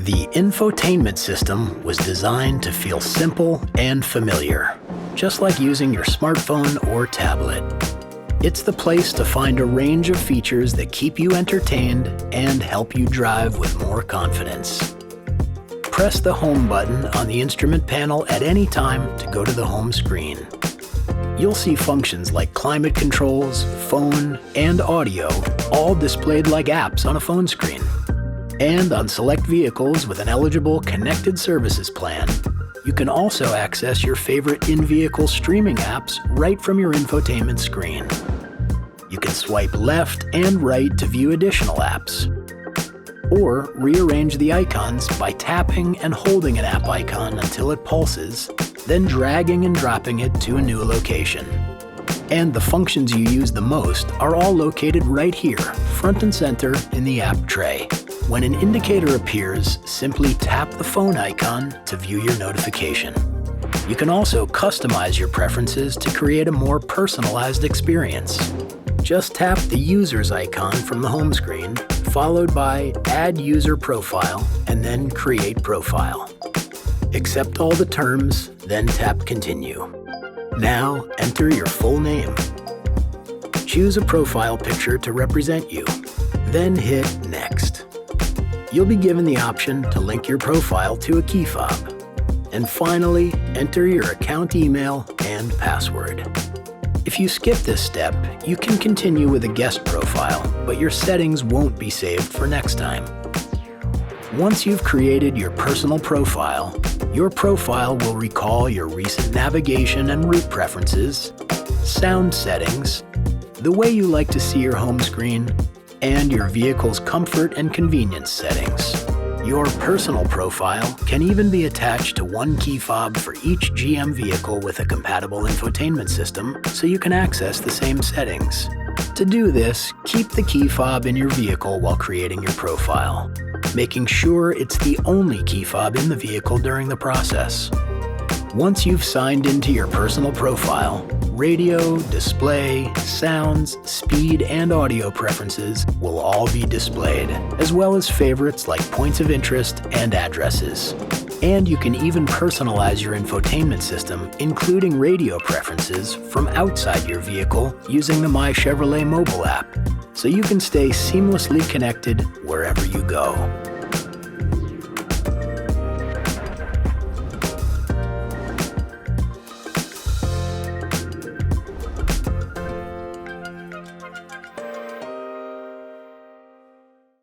The infotainment system was designed to feel simple and familiar, just like using your smartphone or tablet. It's the place to find a range of features that keep you entertained and help you drive with more confidence. Press the Home button on the instrument panel at any time to go to the home screen. You'll see functions like climate controls, phone, and audio, all displayed like apps on a phone screen. And on select vehicles with an eligible connected services plan, you can also access your favorite in-vehicle streaming apps right from your infotainment screen. You can swipe left and right to view additional apps, or rearrange the icons by tapping and holding an app icon until it pulses, then dragging and dropping it to a new location. And the functions you use the most are all located right here, front and center in the app tray. When an indicator appears, simply tap the phone icon to view your notification. You can also customize your preferences to create a more personalized experience. Just tap the user's icon from the home screen, followed by Add User Profile, and then Create Profile. Accept all the terms, then tap Continue. Now, enter your full name. Choose a profile picture to represent you, then hit Next. You'll be given the option to link your profile to a key fob. And finally, enter your account email and password. If you skip this step, you can continue with a guest profile, but your settings won't be saved for next time. Once you've created your personal profile will recall your recent navigation and route preferences, sound settings, the way you like to see your home screen, and your vehicle's comfort and convenience settings. Your personal profile can even be attached to one key fob for each GM vehicle with a compatible infotainment system, so you can access the same settings. To do this, keep the key fob in your vehicle while creating your profile, making sure it's the only key fob in the vehicle during the process. Once you've signed into your personal profile, radio, display, sounds, speed, and audio preferences will all be displayed, as well as favorites like points of interest and addresses. And you can even personalize your infotainment system, including radio preferences, from outside your vehicle using the My Chevrolet mobile app, so you can stay seamlessly connected wherever you go.